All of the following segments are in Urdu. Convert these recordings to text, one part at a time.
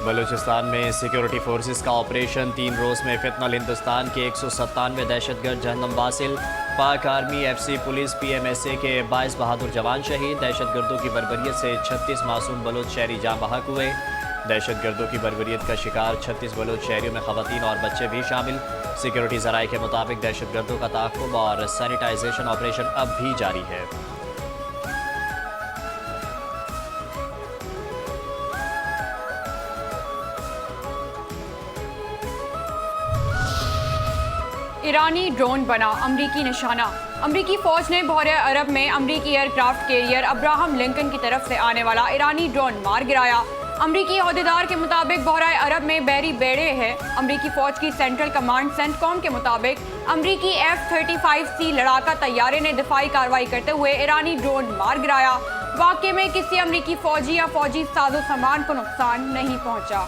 بلوچستان میں سیکیورٹی فورسز کا آپریشن 3 روز میں فتنہ ہندوستان کے 197 دہشت گرد جہنم واصل Pak army F C police P M S A کے 22 بہادر جوان شہید دہشت گردوں کی بربریت سے 36 معصوم بلوچ شہری جاں بحق ہوئے دہشت گردوں کی بربریت کا شکار 36 بلوچ شہریوں میں خواتین اور بچے بھی شامل سیکیورٹی ذرائع کے مطابق دہشت گردوں کا تعاقب اور سینیٹائزیشن آپریشن اب بھی جاری ہے ایرانی ڈرون بنا امریکی نشانہ امریکی فوج نے بحیرہ عرب میں امریکی aircraft carrier Abraham Lincoln کی طرف سے آنے والا ایرانی ڈرون مار گرایا امریکی عہدیدار کے مطابق بحیرہ عرب میں بحری بیڑے ہے امریکی فوج کی سینٹرل کمانڈ سینٹ کام کے مطابق امریکی F-35C لڑاکا طیارے نے دفاعی کارروائی کرتے ہوئے ایرانی ڈرون مار گرایا واقعے میں کسی امریکی فوجی یا فوجی ساز و سامان کو نقصان نہیں پہنچا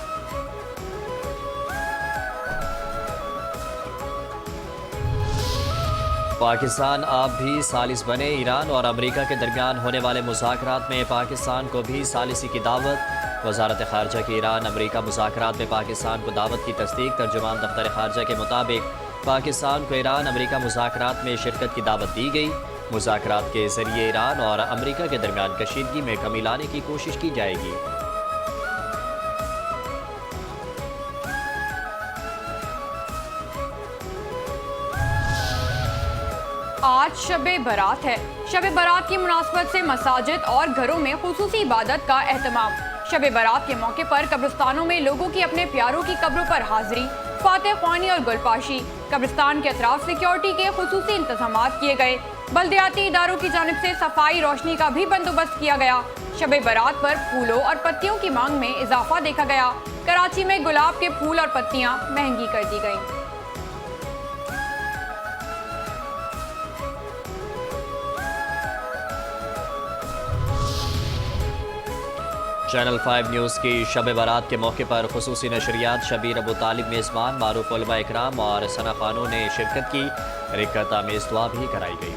پاکستان اب بھی ثالث بنے ایران اور امریکہ کے درمیان ہونے والے مذاکرات میں پاکستان کو بھی ثالثی کی دعوت وزارت خارجہ کی ایران امریکہ مذاکرات میں پاکستان کو دعوت کی تصدیق ترجمان دفتر خارجہ کے مطابق پاکستان کو ایران امریکہ مذاکرات میں شرکت کی دعوت دی گئی مذاکرات کے ذریعے ایران اور امریکہ کے درمیان کشیدگی میں کمی لانے کی کوشش کی جائے گی آج شب برات ہے شب برات کی مناسبت سے مساجد اور گھروں میں خصوصی عبادت کا اہتمام شب برات کے موقع پر قبرستانوں میں لوگوں کی اپنے پیاروں کی قبروں پر حاضری فاتح خوانی اور گلپاشی قبرستان کے اطراف سیکیورٹی کے خصوصی انتظامات کیے گئے بلدیاتی اداروں کی جانب سے صفائی روشنی کا بھی بندوبست کیا گیا شب برات پر پھولوں اور پتیوں کی مانگ میں اضافہ دیکھا گیا کراچی میں گلاب کے پھول اور پتیاں مہنگی کر دی گئیں چینل 5 نیوز کی شب برات کے موقع پر خصوصی نشریات شبیر ابو طالب میزبان معروف علماء اکرام اور ثنا خانوں نے شرکت کی رکعت آمیز دعا بھی کرائی گئی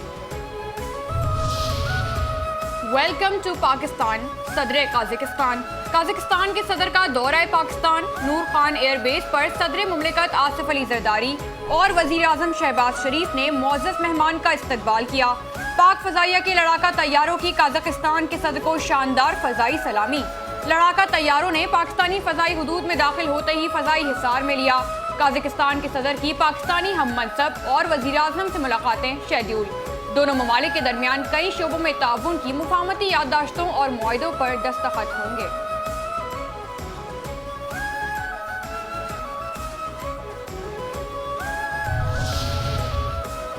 ویلکم ٹو پاکستان صدر قازقستان کے صدر کا دورہ پاکستان نور خان ایئر بیس پر صدر مملکت آصف علی زرداری اور وزیر اعظم شہباز شریف نے معزز مہمان کا استقبال کیا پاک فضائیہ کے لڑاکا طیاروں کی قازقستان کے صدر کو شاندار فضائی سلامی لڑاکا طیاروں نے پاکستانی فضائی حدود میں داخل ہوتے ہی فضائی حصار میں لیا قازقستان کے صدر کی پاکستانی ہم منصب اور وزیر اعظم سے ملاقاتیں شیڈیول دونوں ممالک کے درمیان کئی شعبوں میں تعاون کی مفاہمتی یادداشتوں اور معاہدوں پر دستخط ہوں گے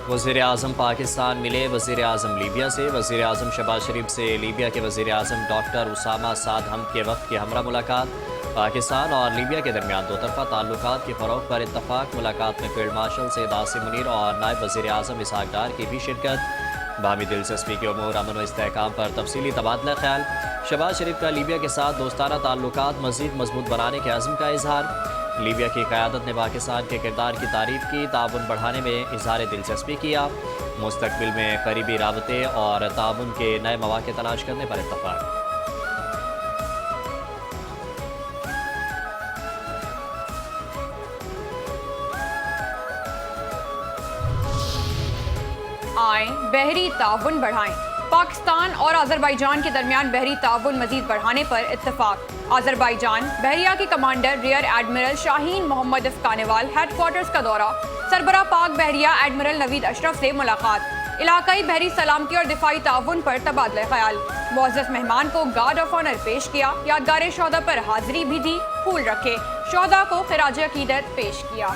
وزیر اعظم پاکستان ملے وزیر اعظم لیبیا سے وزیر اعظم شہباز شریف سے لیبیا کے وزیر اعظم ڈاکٹر اسامہ سعد حمد کے وفد کی ہمراہ ملاقات پاکستان اور لیبیا کے درمیان دو طرفہ تعلقات کے فروغ پر اتفاق ملاقات میں فیلڈ مارشل سید عاصم منیر اور نائب وزیر اعظم اسحاق ڈار کی بھی شرکت باہمی دلچسپی کے امور امن و استحکام پر تفصیلی تبادلہ خیال شہباز شریف کا لیبیا کے ساتھ دوستانہ تعلقات مزید مضبوط بنانے کے عزم کا اظہار لیبیا کی قیادت نے پاکستان کے کردار کی تعریف کی تعاون بڑھانے میں اظہار دلچسپی کیا مستقبل میں قریبی رابطے اور تعاون کے نئے مواقع تلاش کرنے پر اتفاق آئیں بحری تعاون بڑھائیں پاکستان اور آذربائیجان کے درمیان بحری تعاون مزید بڑھانے پر اتفاق آذربائیجان بحریہ کے کمانڈر ریئر ایڈمرل شاہین محمد افقانوال ہیڈ کوارٹرز کا دورہ سربراہ پاک بحریہ ایڈمرل نوید اشرف سے ملاقات علاقائی بحری سلامتی اور دفاعی تعاون پر تبادلہ خیال معزز مہمان کو گارڈ آف آنر پیش کیا یادگار شہداء پر حاضری بھی دی پھول رکھے شہداء کو خراج عقیدت پیش کیا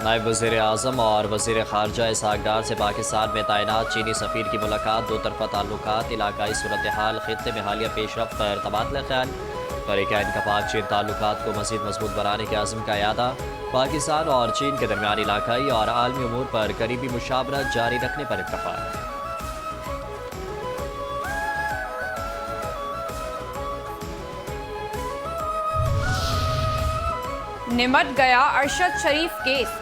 نائب وزیر اعظم اور وزیر خارجہ اسحاق ڈار سے پاکستان میں تعینات چینی سفیر کی ملاقات دو طرفہ تعلقات علاقائی صورتحال خطے میں حالیہ پیش رفت پر تبادلہ خیال فریقین کا پاک چین تعلقات کو مزید مضبوط بنانے کے عزم کا اعادہ پاکستان اور چین کے درمیان علاقائی اور عالمی امور پر قریبی مشاورت جاری رکھنے پر اتفاق نمٹ گیا ارشد شریف کیس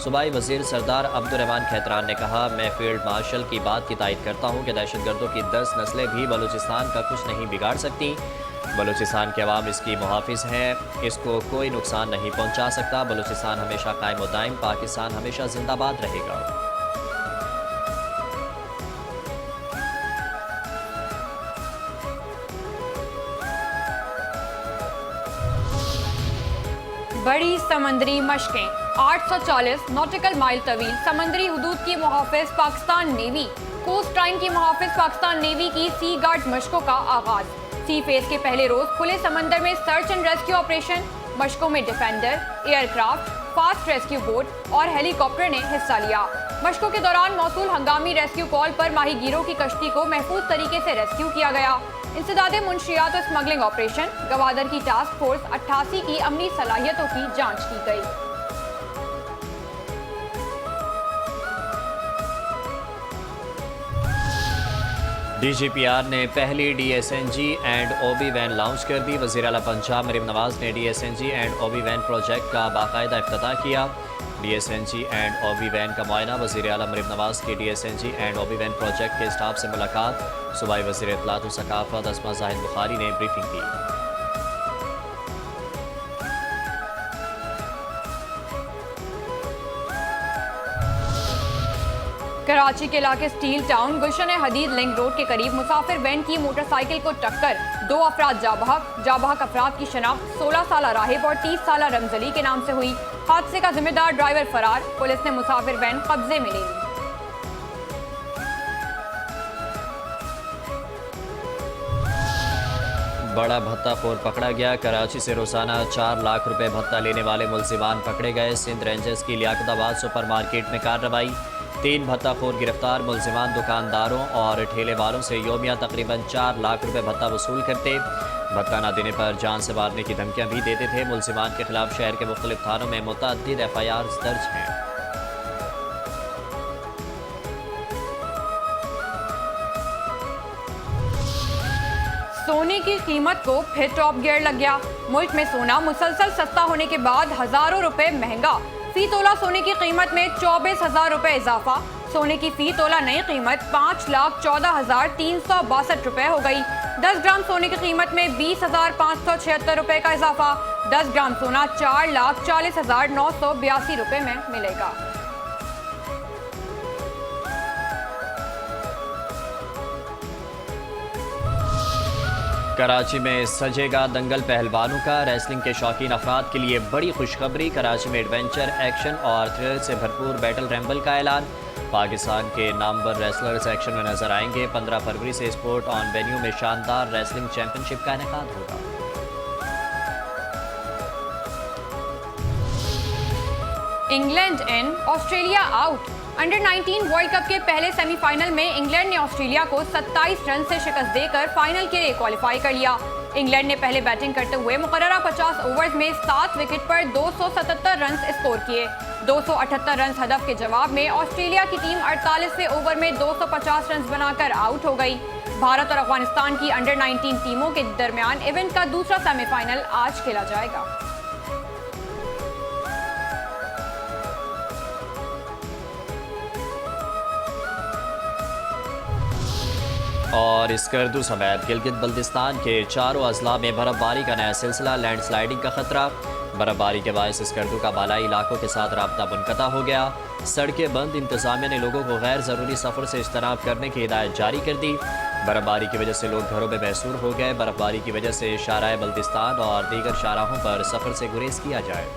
صوبائی وزیر سردار عبدالرحمان کھیتران نے کہا، میں فیلڈ مارشل کی بات کی تائید کرتا ہوں کہ دہشت گردوں کی 10 نسلیں بھی بلوچستان کا کچھ نہیں بگاڑ سکتی۔ بلوچستان کے عوام اس کی محافظ ہیں، اس کو کوئی نقصان نہیں پہنچا سکتا۔ بلوچستان ہمیشہ قائم و دائم، پاکستان ہمیشہ زندہ باد رہے گا۔ بڑی سمندری مشقیں 840 نوٹیکل مائل طویل سمندری حدود کی محافظ پاکستان نیوی کوسٹ ٹائم کی محافظ پاکستان نیوی کی سی گارڈ مشقوں کا آغاز۔ سی فیز کے پہلے روز کھلے سمندر میں سرچ اینڈ ریسکیو آپریشن مشقوں میں defender, aircraft, fast rescue boat اور ہیلی کاپٹر نے حصہ لیا۔ مشقوں کے دوران موصول ہنگامی ریسکیو کال پر ماہی گیروں کی کشتی کو محفوظ طریقے سے ریسکیو کیا گیا۔ انسداد منشیات و اسمگلنگ آپریشن گوادر کی ٹاسک فورس 88 کی عملی صلاحیتوں کی جانچ کی گئی۔ ڈی جی پی آر نے پہلی D S N G and O B van launch کر دی۔ وزیر اعلیٰ پنجاب مریم نواز نے D S N G and O B van project کا باقاعدہ افتتاح کیا۔ D S N G and O B van کا معائنہ۔ وزیر اعلیٰ مریم نواز کی D S N G and O B van project کے اسٹاف سے ملاقات۔ صوبائی وزیر اطلاعات و ثقافت اسما زاہد بخاری نے بریفنگ کی۔ کراچی کے علاقے سٹیل ٹاؤن گلشن حدید لنک روڈ کے قریب مسافر وین کی موٹر سائیکل کو ٹکر، 2 افراد جاں بحق افراد کی شناخت 16 سالہ راہب اور 30 سالہ رمزلی کے نام سے ہوئی۔ حادثے کا ذمہ دار ڈرائیور فرار، پولیس نے مسافر وین قبضے میں لے لی۔ بڑا بھتہ خور پکڑا گیا۔ کراچی سے روزانہ 4 لاکھ روپے بھتہ لینے والے ملزمان پکڑے گئے۔ سندھ رینجرز کی لیاقت آباد سپر مارکیٹ میں کارروائی۔ 3 بھتہ خور گرفتار۔ ملزمان دکانداروں اور ٹھیلے والوں سے یومیہ تقریباً 4 لاکھ روپے بھتہ وصول کرتے۔ بھتہ نہ دینے پر جان سے مارنے کی دھمکیاں بھی دیتے تھے۔ ملزمان کے خلاف شہر کے مختلف تھانوں میں متعدد FIRs درج ہیں۔ سونے کی قیمت کو پھر ٹاپ گیئر لگ گیا۔ ملک میں سونا مسلسل سستا ہونے کے بعد ہزاروں روپے مہنگا۔ فی تولہ سونے کی قیمت میں 24,000 روپے اضافہ۔ سونے کی فی تولہ نئی قیمت 5,14,362 روپے ہو گئی۔ 10 گرام سونے کی قیمت میں 20,576 روپے کا اضافہ۔ 10 گرام سونا 4,40,982 روپے میں ملے گا۔ کراچی میں سجے گا دنگل پہلوانوں کا۔ ریسلنگ کے شوقین افراد کے لیے بڑی خوشخبری۔ کراچی میں ایڈونچر، ایکشن اور تھرل سے بھرپور بیٹل ریمبل کا اعلان۔ پاکستان کے نامور ریسلرز ایکشن میں نظر آئیں گے۔ 15 فروری سے اسپورٹ آن وینیو میں شاندار ریسلنگ چیمپئن شپ کا انعقاد ہوگا۔ England in, Australia out. Under 19 world cup کے پہلے سیمی فائنل میں انگلینڈ نے آسٹریلیا کو 27 رن سے شکست دے کر فائنل کے لیے کوالیفائی کر لیا۔ انگلینڈ نے پہلے بیٹنگ کرتے ہوئے مقررہ 50 اوورز میں 7 وکٹ پر 277 رنز اسکور کیے۔ 278 رنز ہدف کے جواب میں آسٹریلیا کی ٹیم 48ویں اوور میں 250 رنز بنا کر آؤٹ ہو گئی۔ بھارت اور افغانستان کی انڈر 19 ٹیموں کے درمیان ایونٹ کا دوسرا سیمی فائنل آج کھیلا جائے گا۔ اور اسکردو سمیت گلگت بلتستان کے چاروں اضلاع میں برف باری کا نیا سلسلہ۔ لینڈ سلائیڈنگ کا خطرہ۔ برف باری کے باعث اسکردو کا بالائی علاقوں کے ساتھ رابطہ منقطع ہو گیا۔ سڑکیں بند۔ انتظامیہ نے لوگوں کو غیر ضروری سفر سے اجتناب کرنے کی ہدایت جاری کر دی۔ برف باری کی وجہ سے لوگ گھروں میں محصور ہو گئے۔ برف باری کی وجہ سے شاہراہ بلتستان اور دیگر شاہراہوں پر سفر سے گریز کیا جائے۔